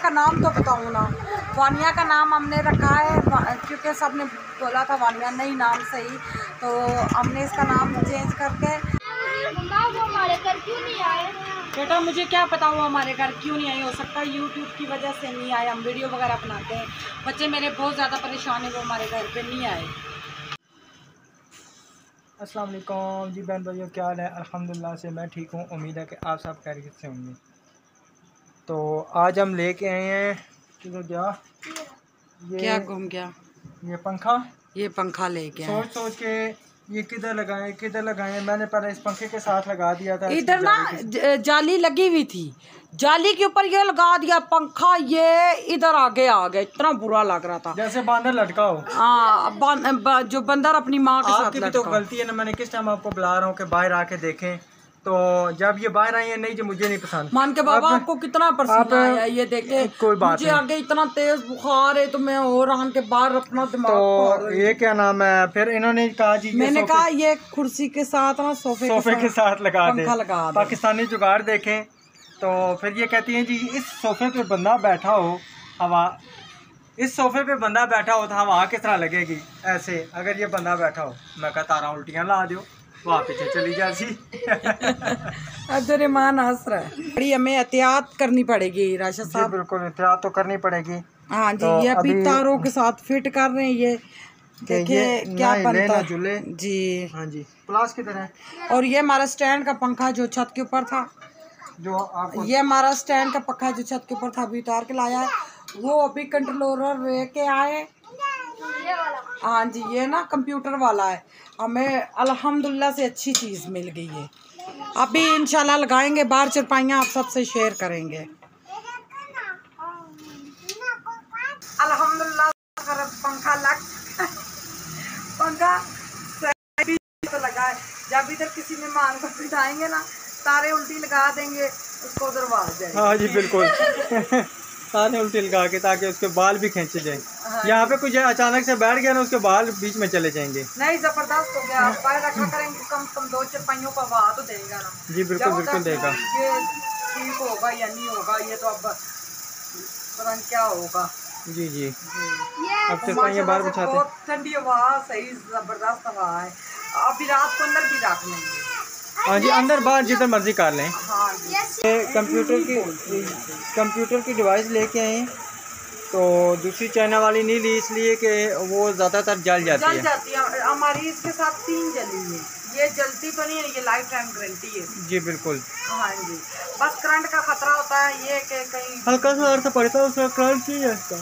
का नाम तो बताऊँ ना। वानिया का नाम हमने रखा है क्योंकि सबने बोला था वानिया नहीं नाम सही, तो हमने इसका नाम चेंज करके। वो हमारे घर क्यों नहीं आए? बेटा मुझे क्या पता वो हमारे घर क्यों नहीं आई, हो सकता है यूट्यूब की वजह से नहीं आए। हम वीडियो वगैरह बनाते हैं, बच्चे मेरे बहुत ज़्यादा परेशान है, वो हमारे घर पे नहीं आए। अस्सलाम वालेकुम जी बहन भाइयों, क्या हाल है? अल्हम्दुलिल्लाह से मैं ठीक हूँ। उम्मीद है कि आप सब खैरियत से होंगे। तो आज हम लेके आए हैं किधर गया ये क्या घूम गया ये पंखा। ये पंखा लेके आए। सोच के ये किधर लगाए मैंने पहले इस पंखे के साथ लगा दिया था। इधर ना जाली लगी हुई थी, जाली के ऊपर ये लगा दिया पंखा, ये इधर आगे आ गया। इतना बुरा लग रहा था जैसे बांदर लटका हो। हाँ, जो बंदर अपनी माँ के साथ आपकी भी तो गलती है ना। मैंने किस टाइम आपको बुला रहा हूँ कि बाहर आके देखें, तो जब ये बाहर आई है नहीं जो मुझे नहीं पसंद। मान के बाबा आपको कितना पसीना आया ये देखे। कोई बात मुझे नहीं। आगे इतना तेज बुखार है तो मैं और आन के बाहर अपना दिमाग तो ये क्या नाम है, फिर इन्होंने कहा जी मैंने कहा ये कुर्सी के साथ ना सोफे के साथ लगा दे, लगा दे। पाकिस्तानी जुगाड़ देखें। तो फिर ये कहती हैं जी इस सोफे पे बंदा बैठा हो, हवा इस सोफे पे बंदा बैठा हो तो हवा किस तरह लगेगी ऐसे अगर ये बंदा बैठा हो। मैं कहता रहा उल्टियाँ ला दो, वहाँ पीछे चली जाती। अब्दुर्रहमान हंस रहा है। बड़ी हमें एहतियात करनी पड़ेगी राशिद जी साहब। बिल्कुल एहतियात तो करनी पड़ेगी। हाँ जी, तो ये अभी तारों के साथ फिट कर रहे हैं। ये देखिए क्या बनता है जी। हाँ जी, प्लास की तरह। और ये हमारा स्टैंड का पंखा जो छत के ऊपर था, जो आपको ये हमारा स्टैंड का पंखा जो छत के ऊपर था अभी उतार के लाया है, वो अभी कंट्रोलर लेके आए। हाँ जी, ये ना कंप्यूटर वाला है। हमें अल्हम्दुलिल्लाह से अच्छी चीज़ मिल गई है। अभी इंशाल्लाह लगाएंगे, बाहर चरपाइयाँ आप सबसे शेयर करेंगे। अल्हम्दुलिल्लाह पंखा लग पंखा तो लगा है। जब इधर किसी मेहमान को बिठाएंगे ना, तारे उल्टी लगा देंगे, उसको उधर वार जाएंगे। हाँ जी बिल्कुल। तारे उल्टी लगा के ताकि उसके बाल भी खींचे जाए। हाँ, यहाँ पे कुछ अचानक से बैठ गया ना, उसके बाल बीच में चले जाएंगे। नहीं जबरदस्त हो गया। पैर रखा करेंगे, कम से कम 2 चरपाइयों का वाह तो देगा ना। जी बिल्कुल बिल्कुल देगा। ये ठीक होगा या नहीं होगा ये तो अब पता नहीं क्या होगा। जी जी, अब तो चरपाइयाँ बाहर बिछाते हैं। बहुत ठंडी हवा, सही जबरदस्त हवा है। अभी रात को अंदर भी रख लेंगे। हाँ जी, अंदर बाहर जिधर मर्जी कर लें। हाँ जी। कंप्यूटर की डिवाइस लेके आए हैं, तो दूसरी चाइना वाली नहीं ली इसलिए कि वो ज़्यादातर जल जाती है। हमारी इसके साथ 3 जली है। ये जलती तो नहीं है, ये लाइफ टाइम गारंटी है। जी बिल्कुल। हाँ जी, बस करंट का खतरा होता है ये कि कहीं हल्का सा अर्थ पड़ता है, उसका करंट नहीं है। इसका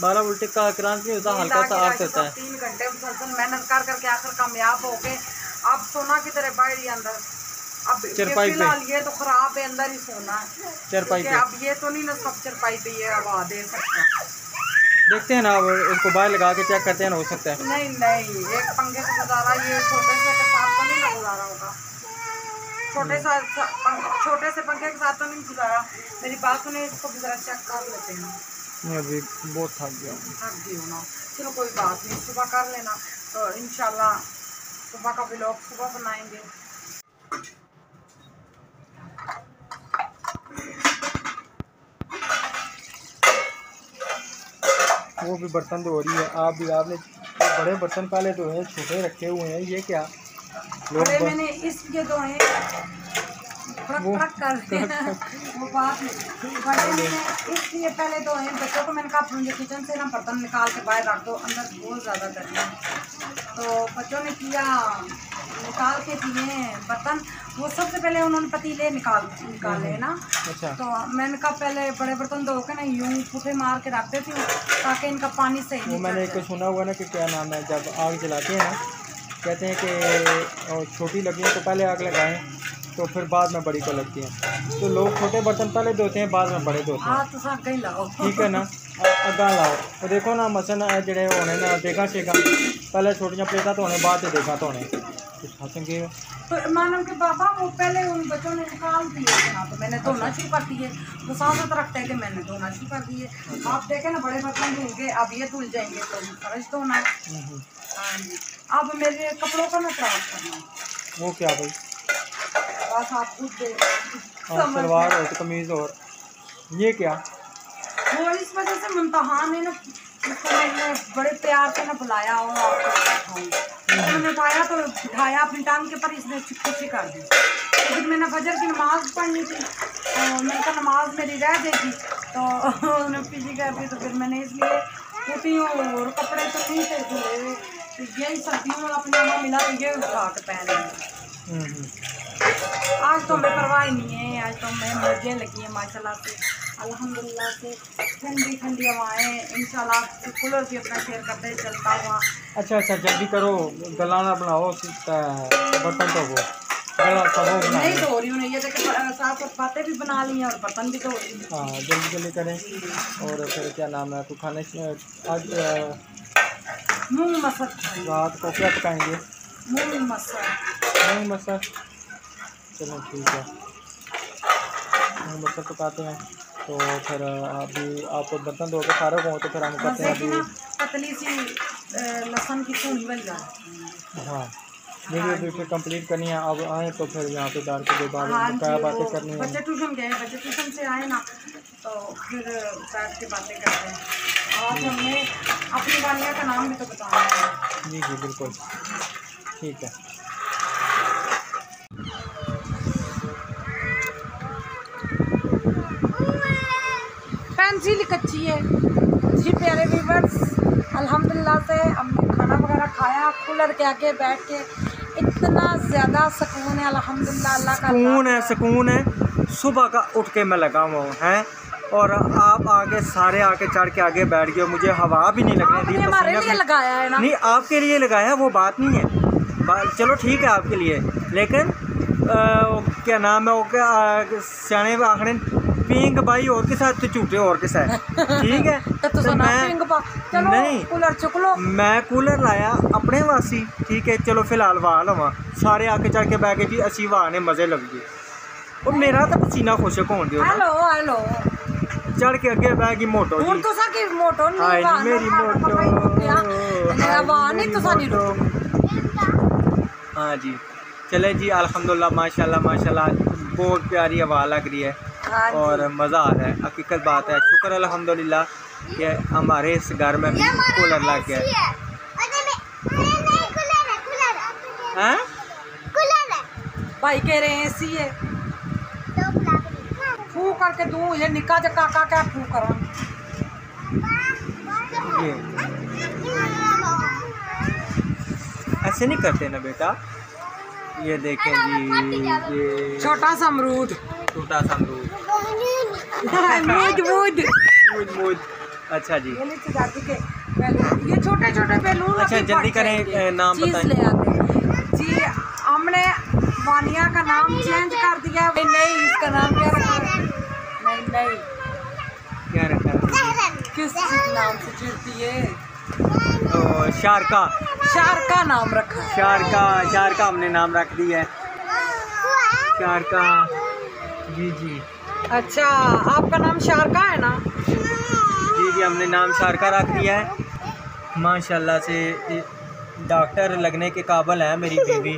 12 वोल्ट का करंट नहीं होता, हल्का सा अर्थ होता है। 3 घंटे मुसलसल मेहनत कर करके आखिर कामयाब हो गए। अब सोना की तरह बाहर ही अंदर। अब चरपाई फिलहाल ये तो खराब है, अंदर ही सोना है चरपाई पे। अब ये तो नहीं ना सब चरपाई पे ये हवा दे सकता। देखते हैं ना, अब इसको बाहर लगा के चेक करते हैं ना, हो सकता है। नहीं नहीं, एक पंखे से गुजारा, ये छोटे से के साथ तो नहीं ना गुजारा होगा। छोटे से पंखे के साथ तो नहीं गुजारा। मेरी बात सुने, इसको भी जरा चेक कर लेते हैं। मैं अभी बहुत थक गया हूँ। थक गई हो ना, चलो कोई बात नहीं, सुबह कर लेना। तो इंशाल्लाह सुबह का व्लॉग सुबह बनाएंगे। वो भी बर्तन धो रही है। आप भी, आपने बड़े बर्तन पहले धोए हैं, छोटे रखे हुए हैं। ये क्या लोग मैंने इसके धोए फड़क कर वो बात मैंने इसलिए पहले धोए बच्चों को। मैंने कहा मुझे किचन से ना बर्तन निकाल के बाहर रख दो, अंदर बहुत ज़्यादा गर्मी है। तो बच्चों ने किया, निकाल के दिए बर्तन। वो सबसे पहले उन्होंने पतीले निकाले ना। अच्छा। तो मैंने कहा पहले बड़े बर्तन धो के ना यूँ पुठे मार के रख देती हूँ ताकि इनका पानी सही। वो मैंने एक सुना हुआ ना कि क्या नाम है, जब आग जलाते हैं ना, कहते हैं कि छोटी लकड़ियों को पहले आग लगाएं तो फिर बाद में बड़ी को लगती है। तो लोग छोटे बर्तन पहले धोते हैं, बाद में बड़े धोते हैं। हाँ तो साग ही लाओ, ठीक है ना, अग्गा लाओ। तो देखो ना मसन जड़े होने ना देगा शेगा, पहले छोटियां प्लेटा धोने, बाद से देखा धोने। कुछ हंसेंगे तो मानो कि बाबा वो पहले उन बच्चों ने निकाल दिए ना, तो मैंने धोना शुरू कर दिए। तो साथ रखते हैं कि मैंने धोना शुरू कर दिए। आप देखें ना, बड़े बर्तन धुल गए, अब ये धुल जाएंगे तो फर्श धोना। हाँ जी, अब मेरे कपड़ों का ना त्रास करना। वो क्या भाई, बस आप खुद सलवार और कमीज़ और ये क्या वो इस वजह से मुमतहा ने ना उसको मैंने बड़े प्यार से ना बुलाया और उन्होंने उठाया तो उठाया अपनी टांग के पर, इसने खुशी कर दी। तो फिर मैंने फजर की नमाज़ पढ़नी थी, तो मैंने कहा नमाज मेरी रह देगी, तो उन्होंने पीछे कर दी। तो फिर मैंने इसलिए उठी हूँ और कपड़े तो नहीं थे धुले, तो यही सर्दियों में अपना नाम मिला तो ये उठा के पहन ली। आज तो हमें परवाह नहीं है, आज तो हमें मौजें लगी हैं माशाल्लाह से, अल्हम्दुलिल्लाह से। ठंडी ठंडी हवाएं इंशाल्लाह, कूलर भी अपना शेयर करते चलता हुआ। अच्छा जल्दी करो, गला ना बनाओ, बर्तन तो वो गला सब नहीं धो रही हूँ, ये देखो साफ बातें भी बना ली हैं और बर्तन भी धो रही हूँ। हाँ जल्दी करें। और फिर क्या नाम है, तो खाने आज मूंग मसर, रात को क्या पकाएंगे? मूंग मसर। चलो ठीक है, मूंग मसर पकाते हैं। तो फिर अभी आप बर्तन धो के फारग हो तो फिर हम करते हैं अभी पतली सी लहसुन की थूम बन जाए। हाँ वीडियो भी फिर कंप्लीट करनी है। अब आए तो फिर यहाँ पे डाल के बातें करनी है। बच्चे ट्यूशन गए, बच्चे ट्यूशन से आए ना तो फिर बैठ के बातें करते हैं। और हमने अपनी वानिया का नाम भी तो बताना है। जी बिल्कुल ठीक है। पेंसिल कच्ची है जी प्यारे व्यूअर्स, अल्हम्दुलिल्लाह से हमने खाना वगैरह खाया, कूलर के आगे बैठ के इतना ज़्यादा सुकून है अल्हम्दुलिल्लाह, अल्लाह का सुकून है। सुबह का उठ के मैं लगा हुआ हूँ हैं, और आप आगे सारे आके चढ़ के आगे बैठ गए, मुझे हवा भी नहीं लगने दी। हमारे लिए लगाया है ना? नहीं आपके लिए लगाया, वो बात नहीं है, चलो ठीक है आपके लिए, लेकिन क्या नाम है वो, क्या सियाने आखने पिंक भाई और के साथ तो झूठे और के साथ, ठीक है। तो मैं नहीं कूलर चुक लो, मैं कूलर लाया अपने वासी, ठीक है। चलो फिलहाल वहाँ लवा सारे आके चढ़ के बह गए जी, असी वहाँ ने मजे लग गए, और मेरा तो पसीना खुशक होने दो। हेलो चढ़ के अगे बह गई मोटो जी, मोटो मेरी मोटो। हाँ जी चले जी, अल्हम्दुलिल्लाह माशाल्लाह माशाल्लाह, बहुत प्यारी हवा लग रही है और मज़ा आ रहा है। हकीकत बात है, शुक्र अल्हम्दुलिल्लाह कि हमारे इस घर में कूलर लग गया है। भाई कह रहे हैं एसी है, फू करके दूं ये निका जका का क्या फू करा। ऐसे नहीं करते ना बेटा, ये देखें जी, ये छोटा सा अमरूद मूद। अच्छा जी, ये छोटे छोटे बैलून। अच्छा जल्दी करें, नाम बताएं जी। हमने वानिया का नाम चेंज कर दिया है। नहीं इसका नाम क्या रखा? नहीं क्या रखा? किस नाम से चिढ़ती है? शारका नाम रखा। शारका हमने नाम रख दिया है, शारका जी। अच्छा आपका नाम शारका है ना? जी हमने नाम शारका रख दिया है। माशाल्लाह से डॉक्टर लगने के काबिल है मेरी बीवी,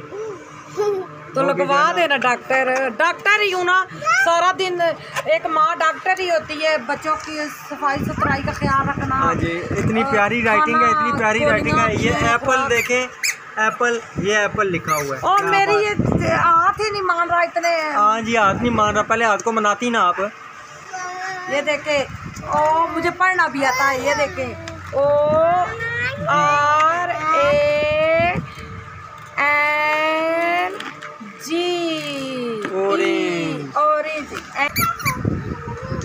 तो लगवा देना डॉक्टर ही हूँ ना। सारा दिन एक माँ डॉक्टर ही होती है, बच्चों की सफाई सुथराई का ख्याल रखना। हाँ जी, इतनी प्यारी राइटिंग है, इतनी प्यारी राइटिंग है। ये एप्पल देखें, ये एप्पल लिखा हुआ है। और मेरी ये हाथ ही नहीं मान रहा इतने। हाँ जी हाथ नहीं मान रहा, पहले हाथ को मनाती ना आप। ये देखे, ओ मुझे पढ़ना भी आता है। ये देखे, O R A N G, orange.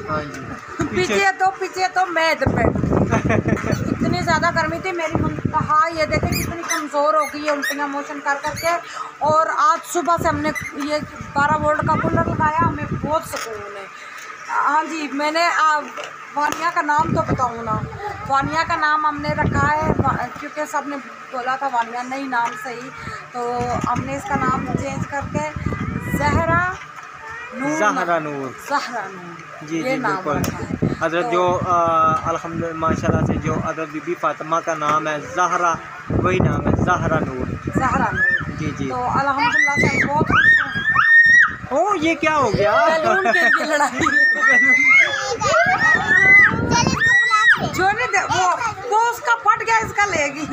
हाँ जी पीछे तो मैं इतनी ज़्यादा गर्मी थी मेरी मुंतहा। ये देखे कितनी कमज़ोर हो गई है उल्टियाँ मोशन कर करके। और आज सुबह से हमने ये 12 वोल्ट का कूलर लगाया, हमें बहुत सुकून है। हाँ जी, मैंने वानिया का नाम तो बताऊँ ना, वानिया का नाम हमने रखा है क्योंकि सब ने बोला था वानिया नहीं नाम सही, तो हमने इसका नाम चेंज करके ज़हरा नूर जी बिल्कुल। हज़रत जो अल्हम्दुलिल्लाह माशाल्लाह से जो हज़रत बीबी फातिमा का नाम है ज़हरा, वही नाम है ज़हरा नूर जी। तो अल्हम्दुलिल्लाह से बहुत खुश हूँ। ओ ये क्या हो गया? बैलून के लिए लड़ाई।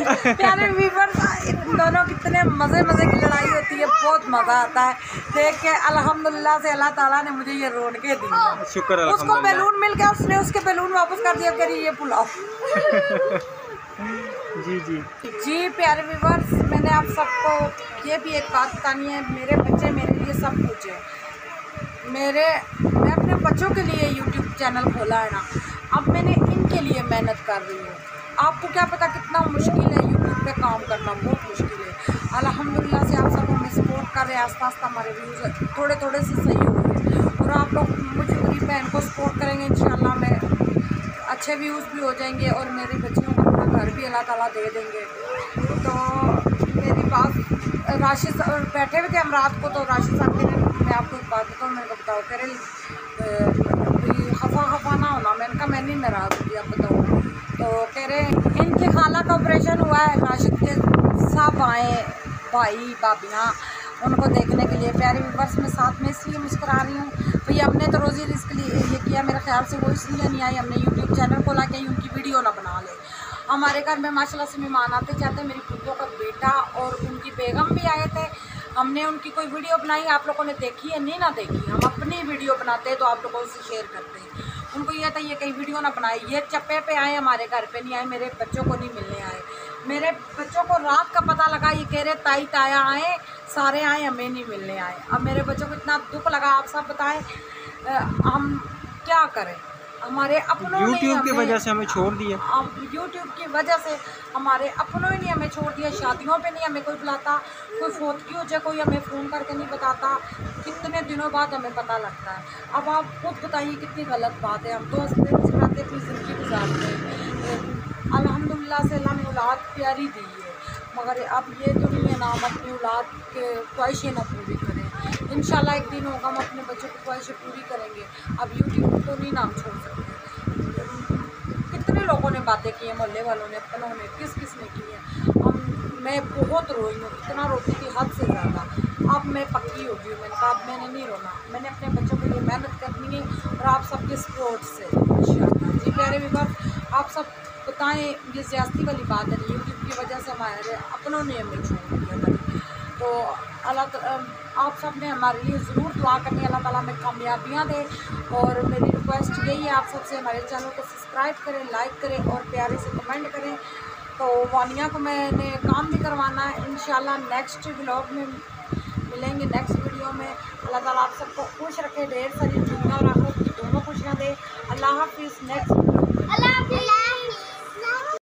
प्यारे व्यूअर्स, इन दोनों कितने मज़े की लड़ाई होती है, बहुत मज़ा आता है देख के। अल्हम्दुलिल्लाह से अल्लाह ताला ने मुझे ये रौनकें दी है। शुक्र उसको बैलून मिल गया, उसने उसके बैलून वापस कर दिया, कह रही ये पुलाव। जी जी जी प्यारे व्यूअर्स, मैंने आप सबको ये भी एक बात बतानी है, मेरे बच्चे मेरे लिए सब कुछ है। मैं अपने बच्चों के लिए यूट्यूब चैनल खोला है ना, अब मैंने इनके लिए मेहनत कर रही हूँ। आपको क्या पता कितना मुश्किल है यूट्यूब पे काम करना, बहुत मुश्किल है। अल्हम्दुलिल्लाह से आप सब हमें सपोर्ट कर रहे हैं, आस्ता आस्ता हमारे व्यूज़ थोड़े से सही हो रहे हैं, और आप लोग मुझे मेरी बहन को सपोर्ट करेंगे, इंशाल्लाह मैं अच्छे व्यूज़ भी हो जाएंगे और मेरी बच्चियों को अपना घर भी अल्लाह ताला दे देंगे। तो मेरी बात राशिद बैठे हुए थे हम रात को, तो राशिद साहब ने, मैं आपको एक बात बताऊँ, मेरे को बताओ, कह रहे खफा ना होना। मैंने कहा मैं नहीं नाराज़ होती, आप बताओ। तो कह रहे इनकी खाला का ऑपरेशन हुआ है, राशिद के सब आए भाई भाभियाँ उनको देखने के लिए। प्यारे व्यूअर्स, मैं साथ में इसलिए मुस्कुरा रही हूँ भाई, हमने तो रोज़ी रिस्क लिए ये किया, मेरे ख्याल से वो इसलिए नहीं आई, हमने यूट्यूब चैनल खोला कि उनकी वीडियो ना बना ले। हमारे घर में माशाल्लाह से मेहमान आते जाते, मेरी फूफो का बेटा और उनकी बेगम भी आए थे, हमने उनकी कोई वीडियो बनाई, आप लोगों ने देखी है नहीं ना देखी, हम अपनी वीडियो बनाते हैं तो आप लोगों से शेयर करते हैं। उनको ये था ये कहीं वीडियो ना बनाए, ये चप्पे पे आए, हमारे घर पे नहीं आए, मेरे बच्चों को नहीं मिलने आए। मेरे बच्चों को रात का पता लगा, ये कह रहे ताई ताया आए, सारे आए, हमें नहीं मिलने आए। अब मेरे बच्चों को इतना दुख लगा, आप सब बताएं हम क्या करें। हमारे अपनों ने यूट्यूब की वजह से हमें छोड़ दिया, यूट्यूब की वजह से हमारे अपनों ही नहीं हमें छोड़ दिया। शादियों पे नहीं हमें कोई बुलाता, कोई फोटकी हो जाए कोई हमें फ़ोन करके नहीं बताता, कितने दिनों बाद हमें पता लगता है। अब आप खुद बताइए कितनी गलत बात है। हम तो हंसते मुस्कुराते अपनी ज़िंदगी गुजारते हैं। अल्हम्दुलिल्लाह से अल्लाह ने औलाद प्यारी दी है, मगर अब ये तो नहीं है ना हम अपनी औलाद के ख्वाहिशें ना पूरी करें। इंशाल्लाह एक दिन होगा हम अपने बच्चों की ख्वाहिशें पूरी करेंगे। अब यूट्यूब को नहीं नाम छोड़ सकते। कितने लोगों ने बातें की हैं, मोहल्ले वालों ने, अपनों ने, किस ने की है। मैं बहुत रोई हूँ, इतना रोती थी हद से ज़्यादा। अब मैं पक्की हो गई हूँ, मैंने कहा अब मैंने नहीं रोना, मैंने अपने बच्चों के लिए मेहनत करनी है और आप सबके सपोर्ट से इंशाल्लाह। जी प्यारे व्यूअर्स, आप सब बताएं, ये ज़्यादती वाली बात है, यूट्यूब की वजह से हमारे अपनों ने हमें छोड़ दिया। तो आप सब ने हमारे लिए ज़रूर दुआ करनी, अल्लाह ताला हमें कामयाबियाँ दे। और मेरी रिक्वेस्ट यही है आप सबसे, हमारे चैनल को सब्सक्राइब करें, लाइक करें और प्यारे से कमेंट करें। तो वानिया को मैंने काम भी करवाना है, इंशाल्लाह नेक्स्ट व्लॉग में मिलेंगे, नेक्स्ट वीडियो में। अल्लाह ताला आप सबको खुश रखे, ढेर सारी दुनिया और आखिरत की दोनों खुशियाँ दे। अल्लाह हाफिज़। नेक्स्ट